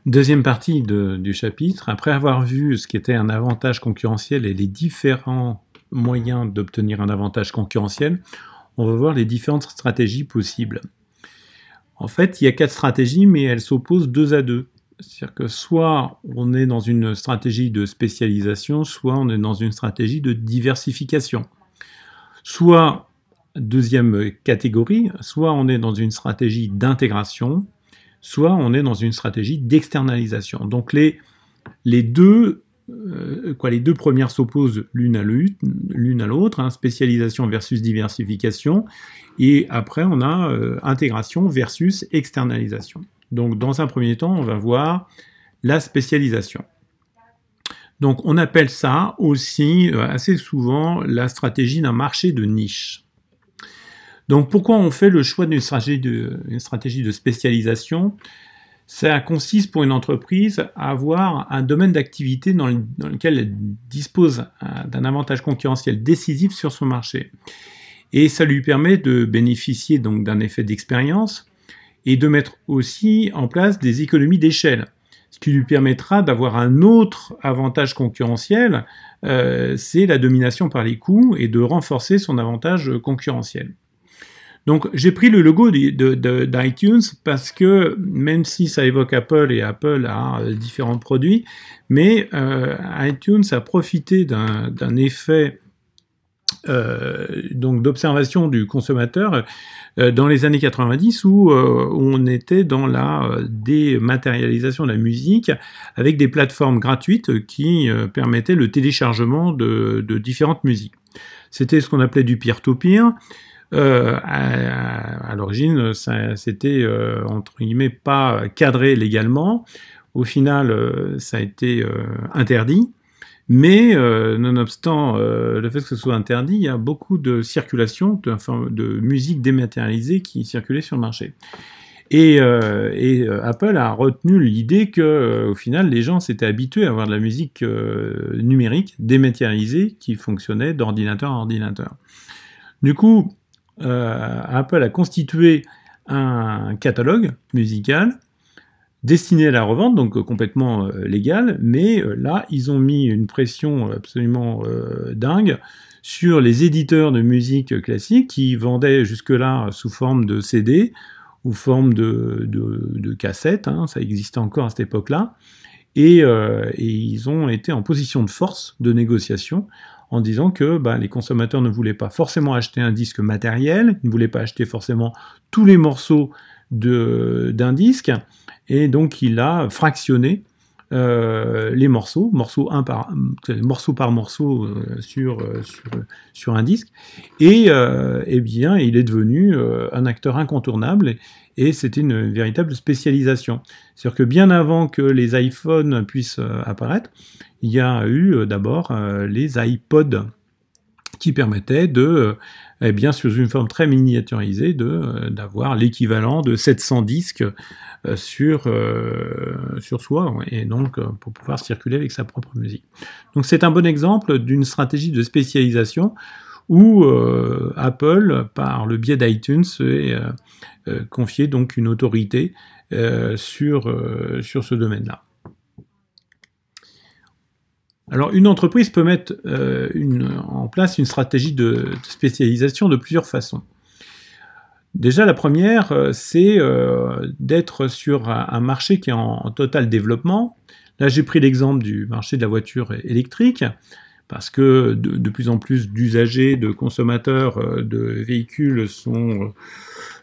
Deuxième partie du chapitre, après avoir vu ce qu'était un avantage concurrentiel et les différents moyens d'obtenir un avantage concurrentiel, on va voir les différentes stratégies possibles. En fait, il y a 4 stratégies, mais elles s'opposent 2 à 2. C'est-à-dire que soit on est dans une stratégie de spécialisation, soit on est dans une stratégie de diversification. Soit, deuxième catégorie, soit on est dans une stratégie d'intégration, soit on est dans une stratégie d'externalisation. Donc les deux premières s'opposent l'une à l'autre, hein, spécialisation versus diversification, et après on a intégration versus externalisation. Donc dans un premier temps, on va voir la spécialisation. Donc on appelle ça aussi assez souvent la stratégie d'un marché de niche. Donc pourquoi on fait le choix d'une stratégie de spécialisation? Ça consiste pour une entreprise à avoir un domaine d'activité dans lequel elle dispose d'un avantage concurrentiel décisif sur son marché. Et ça lui permet de bénéficier donc d'un effet d'expérience et de mettre aussi en place des économies d'échelle. Ce qui lui permettra d'avoir un autre avantage concurrentiel, c'est la domination par les coûts et de renforcer son avantage concurrentiel. Donc j'ai pris le logo d'iTunes parce que même si ça évoque Apple et Apple a différents produits, mais iTunes a profité d'un effet donc d'observation du consommateur dans les années 90 où on était dans la dématérialisation de la musique avec des plateformes gratuites qui permettaient le téléchargement de différentes musiques. C'était ce qu'on appelait du peer-to-peer. À l'origine, c'était entre guillemets pas cadré légalement. Au final, ça a été interdit. Mais nonobstant le fait que ce soit interdit, il y a beaucoup de circulation de musique dématérialisée qui circulait sur le marché. Et Apple a retenu l'idée que, au final, les gens s'étaient habitués à avoir de la musique numérique dématérialisée qui fonctionnait d'ordinateur à ordinateur. Du coup, Apple a constitué un catalogue musical destiné à la revente, donc complètement légal, mais là, ils ont mis une pression absolument dingue sur les éditeurs de musique classique qui vendaient jusque-là sous forme de CD ou forme de cassette, hein, ça existait encore à cette époque-là, et ils ont été en position de force de négociation en disant que les consommateurs ne voulaient pas forcément acheter un disque matériel, ne voulaient pas acheter forcément tous les morceaux d'un disque, et donc il a fractionné les morceaux par morceau sur un disque, et bien il est devenu un acteur incontournable, et c'était une véritable spécialisation. C'est-à-dire que bien avant que les iPhones puissent apparaître, il y a eu d'abord les iPods qui permettaient de, sous une forme très miniaturisée, d'avoir l'équivalent de 700 disques sur soi, et donc pour pouvoir circuler avec sa propre musique. Donc c'est un bon exemple d'une stratégie de spécialisation où Apple, par le biais d'iTunes, est confié donc une autorité sur ce domaine-là. Alors, une entreprise peut mettre en place une stratégie de spécialisation de plusieurs façons. Déjà, la première, c'est d'être sur un marché qui est en total développement. Là, j'ai pris l'exemple du marché de la voiture électrique, parce que de plus en plus d'usagers, de consommateurs de véhicules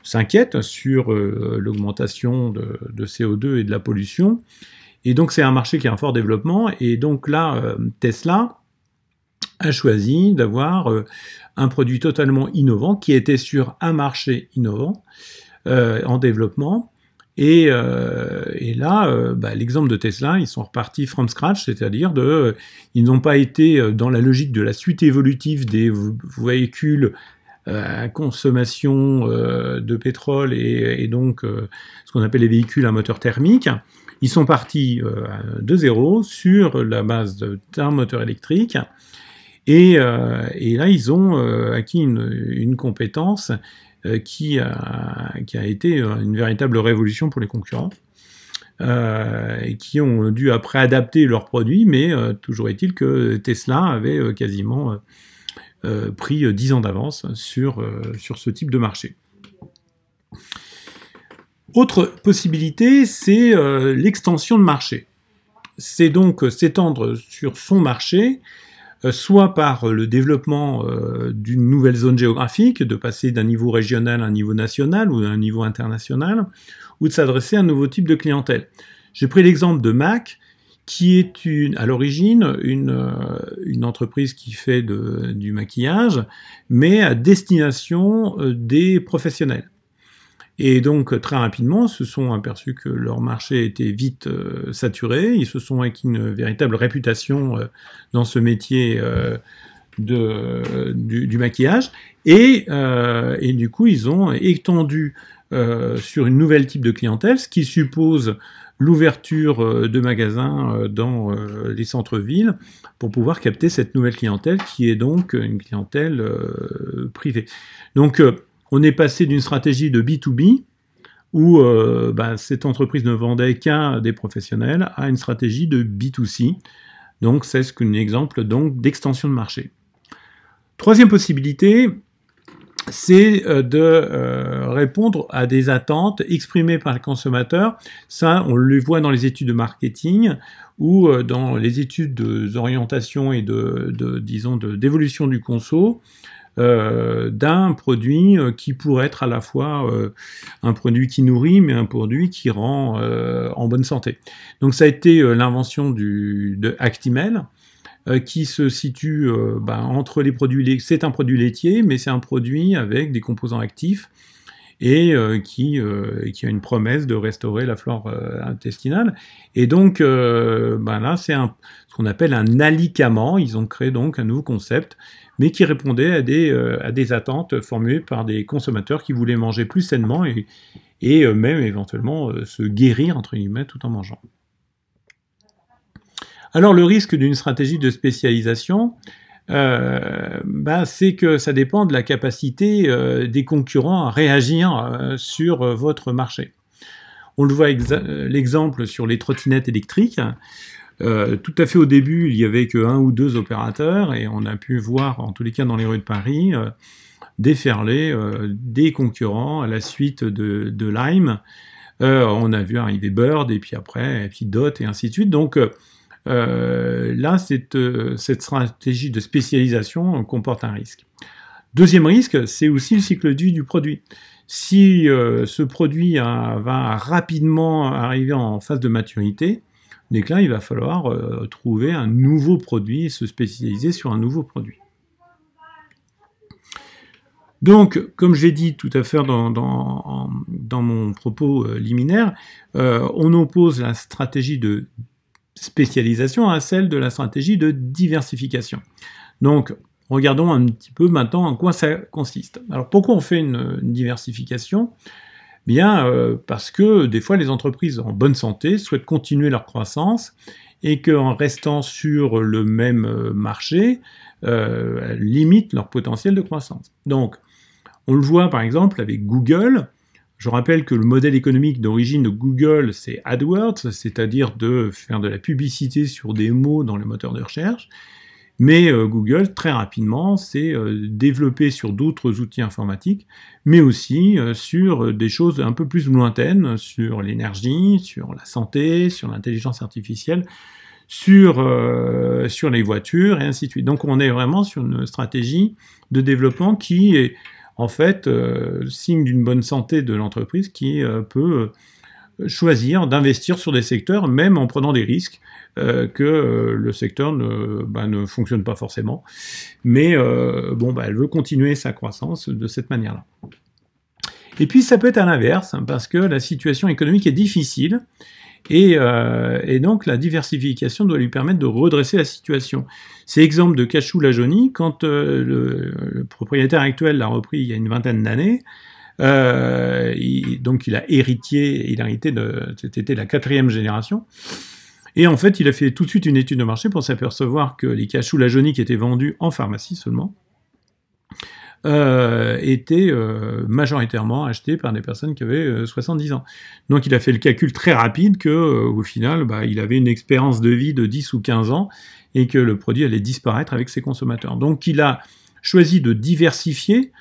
s'inquiètent sur l'augmentation de CO2 et de la pollution. Et donc c'est un marché qui est en fort développement, et donc là, Tesla a choisi d'avoir un produit totalement innovant qui était sur un marché innovant en développement. Et là, l'exemple de Tesla, ils sont repartis from scratch, c'est-à-dire ils n'ont pas été dans la logique de la suite évolutive des véhicules à consommation de pétrole et donc ce qu'on appelle les véhicules à moteur thermique. Ils sont partis de zéro sur la base d'un moteur électrique, et là ils ont acquis une compétence qui a été une véritable révolution pour les concurrents. et qui ont dû après adapter leurs produits, mais toujours est-il que Tesla avait quasiment pris 10 ans d'avance sur ce type de marché. Autre possibilité, c'est l'extension de marché. C'est donc s'étendre sur son marché, soit par le développement d'une nouvelle zone géographique, de passer d'un niveau régional à un niveau national ou à un niveau international, ou de s'adresser à un nouveau type de clientèle. J'ai pris l'exemple de Mac, qui est à l'origine une entreprise qui fait du maquillage, mais à destination des professionnels. Et donc, très rapidement, se sont aperçus que leur marché était vite saturé. Ils se sont acquis une véritable réputation dans ce métier du maquillage. Et du coup, ils ont étendu sur une nouvelle type de clientèle, ce qui suppose l'ouverture de magasins dans les centres-villes pour pouvoir capter cette nouvelle clientèle qui est donc une clientèle privée. Donc, on est passé d'une stratégie de B2B, où cette entreprise ne vendait qu'à des professionnels, à une stratégie de B2C. Donc, c'est un exemple d'extension de marché. Troisième possibilité, c'est de répondre à des attentes exprimées par le consommateur. Ça, on le voit dans les études de marketing ou dans les études d'orientation et d'évolution du conso. D'un produit qui pourrait être à la fois un produit qui nourrit, mais un produit qui rend en bonne santé. Donc ça a été l'invention de Actimel, qui se situe entre les produits laitiers. C'est un produit laitier, mais c'est un produit avec des composants actifs et qui a une promesse de restaurer la flore intestinale. Et donc là, c'est ce qu'on appelle un alicament. Ils ont créé donc un nouveau concept, mais qui répondait à des attentes formulées par des consommateurs qui voulaient manger plus sainement et même éventuellement se guérir, entre guillemets, tout en mangeant. Alors le risque d'une stratégie de spécialisation, c'est que ça dépend de la capacité des concurrents à réagir sur votre marché. On le voit l'exemple sur les trottinettes électriques. Tout à fait au début, il n'y avait que 1 ou 2 opérateurs et on a pu voir, en tous les cas dans les rues de Paris, déferler des concurrents à la suite de Lime. On a vu arriver Bird et puis après, et puis Dot et ainsi de suite. Donc là, cette stratégie de spécialisation comporte un risque. Deuxième risque, c'est aussi le cycle de vie du produit. Si ce produit va rapidement arriver en phase de maturité, dès que là, il va falloir trouver un nouveau produit et se spécialiser sur un nouveau produit. Donc, comme j'ai dit tout à fait dans mon propos liminaire, on oppose la stratégie de spécialisation à celle de la stratégie de diversification. Donc, regardons un petit peu maintenant en quoi ça consiste. Alors, pourquoi on fait une diversification ? Bien, parce que des fois, les entreprises en bonne santé souhaitent continuer leur croissance et qu'en restant sur le même marché, elles limitent leur potentiel de croissance. Donc, on le voit par exemple avec Google. Je rappelle que le modèle économique d'origine de Google, c'est AdWords, c'est-à-dire de faire de la publicité sur des mots dans les moteurs de recherche. Mais Google, très rapidement, s'est développé sur d'autres outils informatiques, mais aussi sur des choses un peu plus lointaines, sur l'énergie, sur la santé, sur l'intelligence artificielle, sur les voitures, et ainsi de suite. Donc on est vraiment sur une stratégie de développement qui est en fait signe d'une bonne santé de l'entreprise qui peut choisir d'investir sur des secteurs, même en prenant des risques, que le secteur ne fonctionne pas forcément. Mais elle veut continuer sa croissance de cette manière-là. Et puis ça peut être à l'inverse, parce que la situation économique est difficile, et donc la diversification doit lui permettre de redresser la situation. C'est l'exemple de Cachou-Lajonie, quand le propriétaire actuel l'a repris il y a une vingtaine d'années. Donc il a hérité c'était la 4e génération. Et en fait, il a fait tout de suite une étude de marché pour s'apercevoir que les Cachou-Lajonie qui étaient vendus en pharmacie seulement étaient majoritairement achetés par des personnes qui avaient 70 ans. Donc il a fait le calcul très rapide que au final, il avait une expérience de vie de 10 ou 15 ans et que le produit allait disparaître avec ses consommateurs. Donc il a choisi de diversifier.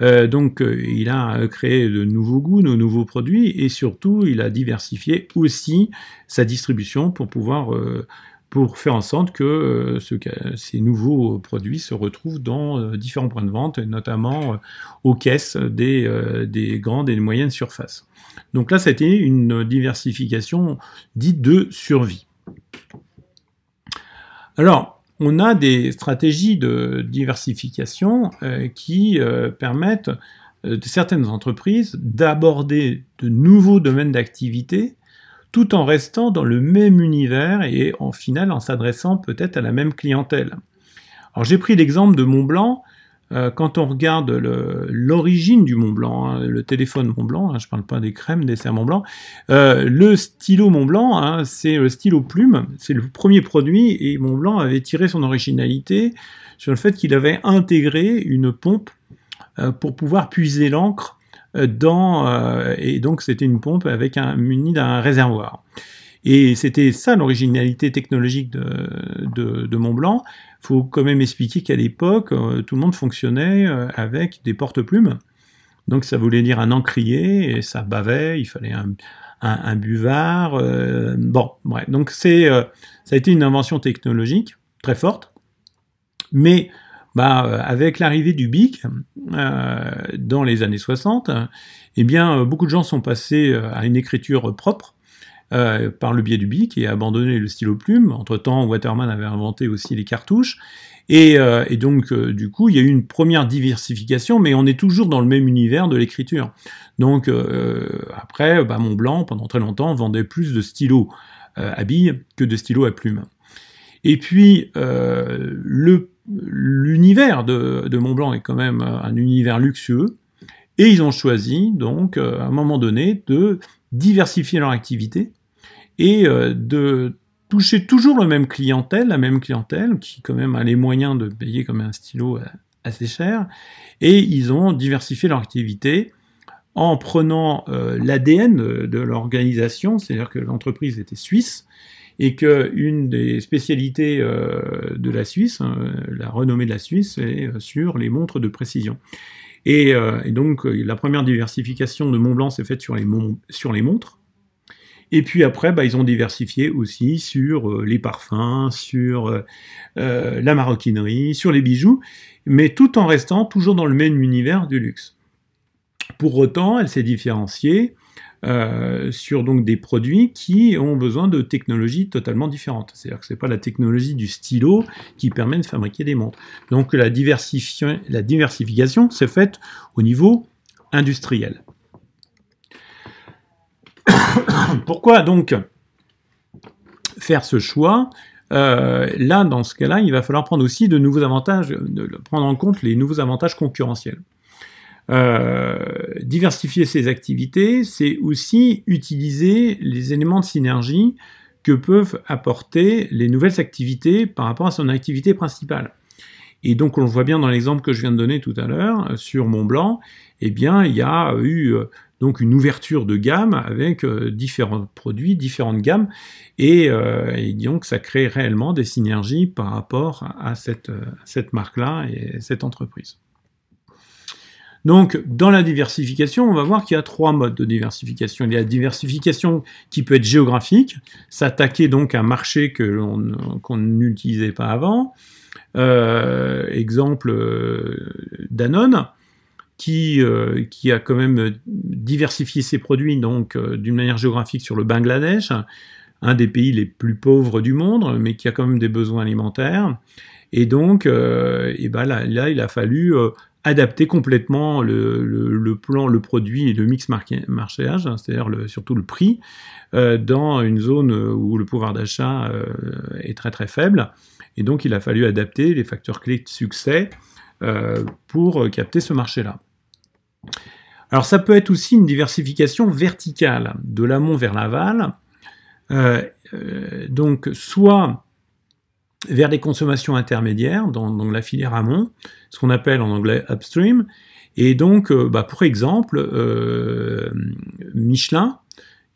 Il a créé de nouveaux goûts, de nouveaux produits, et surtout, il a diversifié aussi sa distribution pour pouvoir, pour faire en sorte que ces nouveaux produits se retrouvent dans différents points de vente, et notamment aux caisses des grandes et des moyennes surfaces. Donc là, c'était une diversification dite de survie. Alors, on a des stratégies de diversification qui permettent de certaines entreprises d'aborder de nouveaux domaines d'activité tout en restant dans le même univers et en final en s'adressant peut-être à la même clientèle. Alors j'ai pris l'exemple de Montblanc. Quand on regarde l'origine du Montblanc, le téléphone Montblanc, je ne parle pas des crèmes, des desserts Montblanc, le stylo Montblanc, c'est le stylo plume, c'est le premier produit, et Montblanc avait tiré son originalité sur le fait qu'il avait intégré une pompe pour pouvoir puiser l'encre et donc c'était une pompe avec munie d'un réservoir. Et c'était ça l'originalité technologique de Montblanc. Il faut quand même expliquer qu'à l'époque, tout le monde fonctionnait avec des porte-plumes. Donc ça voulait dire un encrier, et ça bavait, il fallait un buvard. Bon, bref. Donc ça a été une invention technologique très forte. Mais avec l'arrivée du BIC dans les années 60, eh bien, beaucoup de gens sont passés à une écriture propre, par le biais du BIC et abandonné le stylo plume. Entre-temps, Waterman avait inventé aussi les cartouches. Et donc, du coup, il y a eu une première diversification, mais on est toujours dans le même univers de l'écriture. Donc, après, Montblanc, pendant très longtemps, vendait plus de stylos à billes que de stylos à plumes. Et puis, l'univers de Montblanc est quand même un univers luxueux. Et ils ont choisi, donc, à un moment donné, de diversifier leur activité et de toucher toujours la même clientèle qui quand même a les moyens de payer comme un stylo assez cher, et ils ont diversifié leur activité en prenant l'ADN de l'organisation, c'est-à-dire que l'entreprise était suisse, et qu'une des spécialités de la Suisse, la renommée de la Suisse, est sur les montres de précision. Et donc la première diversification de Montblanc s'est faite sur les montres. Et puis après, ils ont diversifié aussi sur les parfums, sur la maroquinerie, sur les bijoux, mais tout en restant toujours dans le même univers du luxe. Pour autant, elle s'est différenciée sur donc des produits qui ont besoin de technologies totalement différentes. C'est-à-dire que c'est pas la technologie du stylo qui permet de fabriquer des montres. Donc la diversification s'est faite au niveau industriel. Pourquoi donc faire ce choix? Là, dans ce cas-là, il va falloir prendre aussi de nouveaux avantages, prendre en compte les nouveaux avantages concurrentiels. Diversifier ses activités, c'est aussi utiliser les éléments de synergie que peuvent apporter les nouvelles activités par rapport à son activité principale. Et donc, on le voit bien dans l'exemple que je viens de donner tout à l'heure, sur Montblanc, eh bien, il y a eu donc une ouverture de gamme avec différents produits, différentes gammes, et donc ça crée réellement des synergies par rapport à cette marque-là et cette entreprise. Donc, dans la diversification, on va voir qu'il y a trois modes de diversification. Il y a la diversification qui peut être géographique, s'attaquer donc à un marché qu'on n'utilisait pas avant. Exemple, Danone, qui a quand même diversifié ses produits donc d'une manière géographique sur le Bangladesh, un des pays les plus pauvres du monde, mais qui a quand même des besoins alimentaires. Et donc, là, il a fallu adapter complètement le plan, le produit et le mix marchéage, c'est-à-dire surtout le prix, dans une zone où le pouvoir d'achat est très très faible. Et donc, il a fallu adapter les facteurs clés de succès pour capter ce marché-là. Alors, ça peut être aussi une diversification verticale, de l'amont vers l'aval. Donc, soit vers des consommations intermédiaires dans la filière amont, ce qu'on appelle en anglais upstream. Et donc, pour exemple, Michelin,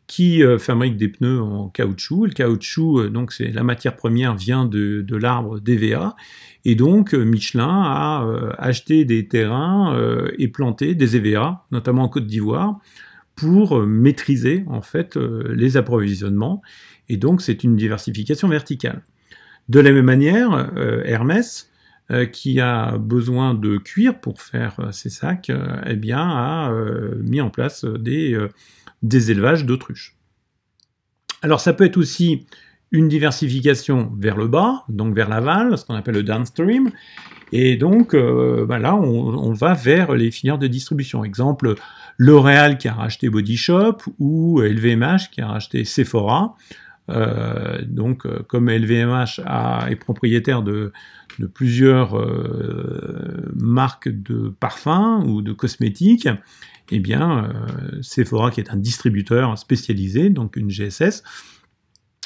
qui fabrique des pneus en caoutchouc. Le caoutchouc, donc c'est la matière première vient de l'arbre d'EVA. Et donc, Michelin a acheté des terrains et planté des EVA, notamment en Côte d'Ivoire, pour maîtriser en fait les approvisionnements. Et donc, c'est une diversification verticale. De la même manière, Hermès, qui a besoin de cuir pour faire ses sacs, eh bien, a mis en place des élevages d'autruches. Alors ça peut être aussi une diversification vers le bas, donc vers l'aval, ce qu'on appelle le downstream, et donc là on va vers les filières de distribution. Exemple, L'Oréal qui a racheté Body Shop ou LVMH qui a racheté Sephora. Comme LVMH est propriétaire de plusieurs marques de parfums ou de cosmétiques, eh bien, Sephora, qui est un distributeur spécialisé, donc une GSS,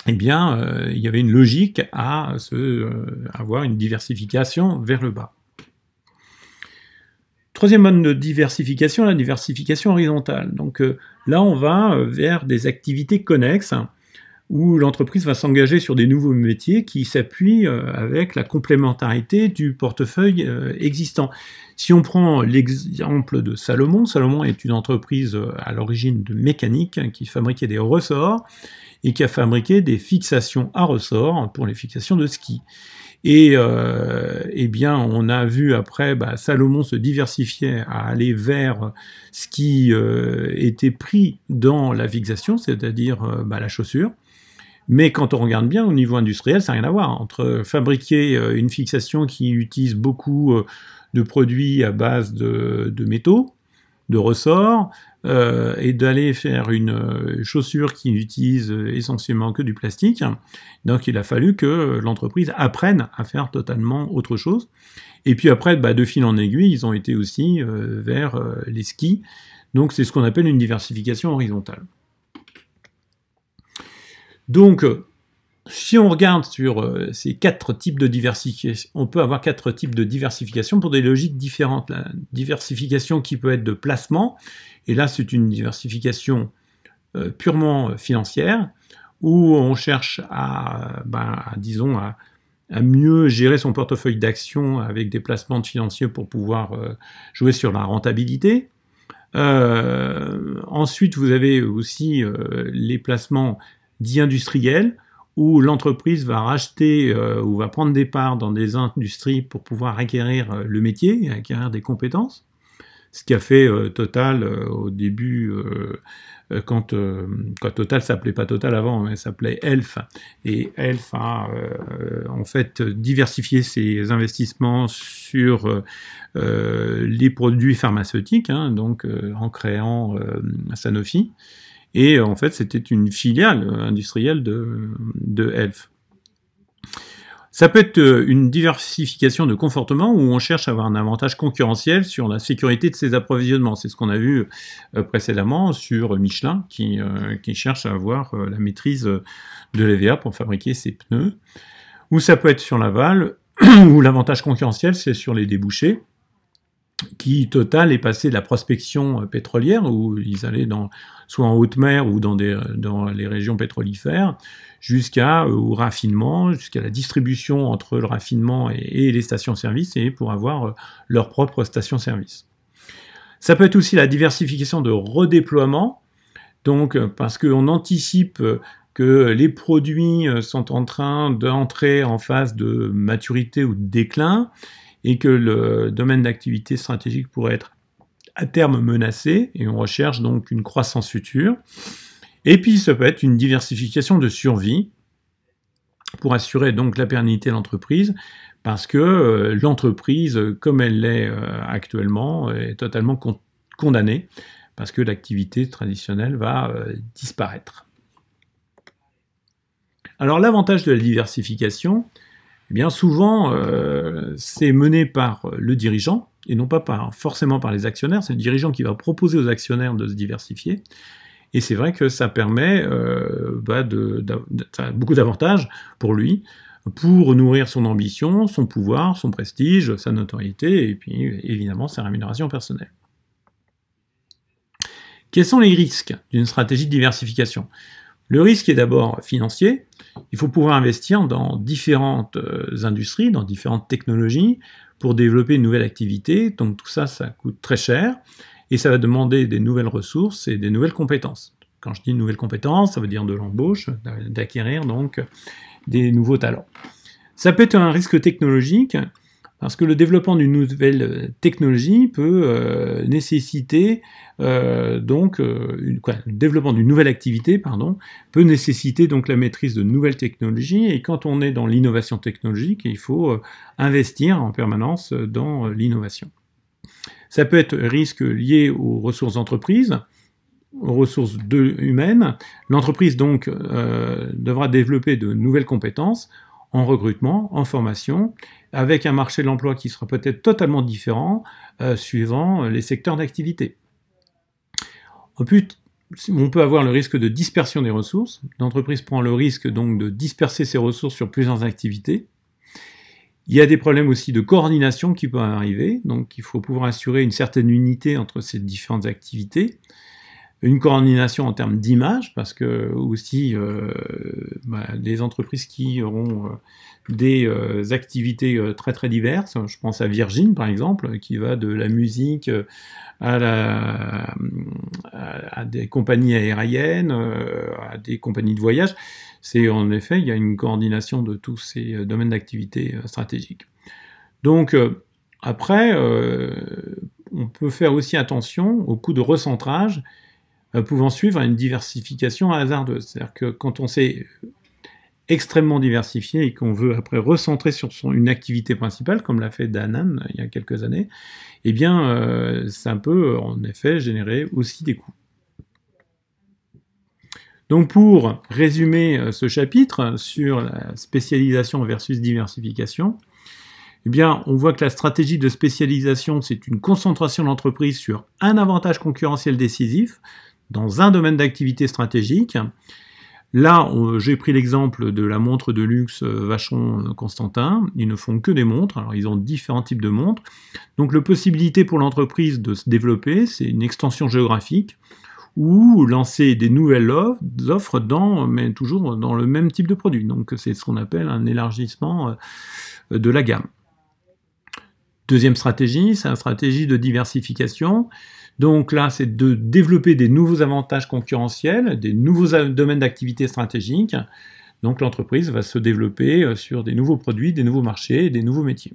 eh bien, il y avait une logique à avoir une diversification vers le bas. Troisième mode de diversification, la diversification horizontale. Donc là, on va vers des activités connexes, où l'entreprise va s'engager sur des nouveaux métiers qui s'appuient avec la complémentarité du portefeuille existant. Si on prend l'exemple de Salomon, Salomon est une entreprise à l'origine de mécanique qui fabriquait des ressorts et qui a fabriqué des fixations à ressorts pour les fixations de ski. Et eh bien, on a vu après Salomon se diversifier à aller vers ce qui était pris dans la fixation, c'est-à-dire la chaussure. Mais quand on regarde bien, au niveau industriel, ça n'a rien à voir. Entre fabriquer une fixation qui utilise beaucoup de produits à base de métaux, de ressorts, et d'aller faire une chaussure qui utilise essentiellement que du plastique. Donc il a fallu que l'entreprise apprenne à faire totalement autre chose. Et puis après, de fil en aiguille, ils ont été aussi vers les skis. Donc c'est ce qu'on appelle une diversification horizontale. Donc, si on regarde sur ces quatre types de diversification, on peut avoir quatre types de diversification pour des logiques différentes. La diversification qui peut être de placement, et là c'est une diversification purement financière, où on cherche à mieux gérer son portefeuille d'actions avec des placements financiers pour pouvoir jouer sur la rentabilité. Ensuite, vous avez aussi les placements dits industriels, où l'entreprise va racheter ou va prendre des parts dans des industries pour pouvoir acquérir le métier et acquérir des compétences. Ce qu'a fait Total au début, quand Total s'appelait pas Total avant, mais s'appelait Elf. Et Elf a en fait diversifié ses investissements sur les produits pharmaceutiques, donc en créant Sanofi. Et en fait, c'était une filiale industrielle de Elf. Ça peut être une diversification de comportement où on cherche à avoir un avantage concurrentiel sur la sécurité de ses approvisionnements. C'est ce qu'on a vu précédemment sur Michelin, qui cherche à avoir la maîtrise de l'EVA pour fabriquer ses pneus. Ou ça peut être sur l'aval, où l'avantage concurrentiel, c'est sur les débouchés, qui Total est passé de la prospection pétrolière, où ils allaient soit en haute mer ou dans les régions pétrolifères, au raffinement, jusqu'à la distribution entre le raffinement et les stations-service, et pour avoir leur propre station-service. Ça peut être aussi la diversification de redéploiement, donc parce qu'on anticipe que les produits sont en train d'entrer en phase de maturité ou de déclin, et que le domaine d'activité stratégique pourrait être à terme menacé, et on recherche donc une croissance future. Et puis ça peut être une diversification de survie, pour assurer donc la pérennité de l'entreprise, parce que l'entreprise, comme elle l'est actuellement, est totalement condamnée, parce que l'activité traditionnelle va disparaître. Alors l'avantage de la diversification, eh bien souvent, c'est mené par le dirigeant, et non pas forcément par les actionnaires. C'est le dirigeant qui va proposer aux actionnaires de se diversifier. Et c'est vrai que ça permet ça a beaucoup d'avantages pour lui. pour nourrir son ambition, son pouvoir, son prestige, sa notoriété, et puis évidemment sa rémunération personnelle. Quels sont les risques d'une stratégie de diversification? Le risque est d'abord financier. Il faut pouvoir investir dans différentes industries, dans différentes technologies, pour développer une nouvelle activité. Donc tout ça, ça coûte très cher, et ça va demander des nouvelles ressources et des nouvelles compétences. Quand je dis nouvelles compétences, ça veut dire de l'embauche, d'acquérir donc des nouveaux talents. Ça peut être un risque technologique, parce que le développement d'une nouvelle technologie peut nécessiter le développement d'une nouvelle activité, peut nécessiter donc la maîtrise de nouvelles technologies. Et quand on est dans l'innovation technologique, il faut investir en permanence dans l'innovation. Ça peut être risque lié aux ressources d'entreprise, aux ressources humaines. L'entreprise donc devra développer de nouvelles compétences en recrutement, en formation, avec un marché de l'emploi qui sera peut-être totalement différent suivant les secteurs d'activité. En plus, on peut avoir le risque de dispersion des ressources. L'entreprise prend le risque donc de disperser ses ressources sur plusieurs activités. Il y a des problèmes aussi de coordination qui peuvent arriver, donc il faut pouvoir assurer une certaine unité entre ces différentes activités. Une coordination en termes d'image, parce que aussi des entreprises qui auront des activités très très diverses, je pense à Virgin par exemple, qui va de la musique à des compagnies aériennes, à des compagnies de voyage. C'est en effet, il y a une coordination de tous ces domaines d'activité stratégiques. Donc après, on peut faire aussi attention au coût de recentrage pouvant suivre une diversification hasardeuse. C'est-à-dire que quand on s'est extrêmement diversifié et qu'on veut après recentrer sur une activité principale, comme l'a fait Danone il y a quelques années, eh bien ça peut en effet générer aussi des coûts. Donc pour résumer ce chapitre sur la spécialisation versus diversification, eh bien, on voit que la stratégie de spécialisation, c'est une concentration de l'entreprise sur un avantage concurrentiel décisif dans un domaine d'activité stratégique. Là, j'ai pris l'exemple de la montre de luxe Vacheron-Constantin. Ils ne font que des montres, alors ils ont différents types de montres. Donc la possibilité pour l'entreprise de se développer, c'est une extension géographique ou lancer des nouvelles offres mais toujours dans le même type de produit. Donc c'est ce qu'on appelle un élargissement de la gamme. Deuxième stratégie, c'est la stratégie de diversification. Donc là, c'est de développer des nouveaux avantages concurrentiels, des nouveaux domaines d'activité stratégiques. Donc l'entreprise va se développer sur des nouveaux produits, des nouveaux marchés et des nouveaux métiers.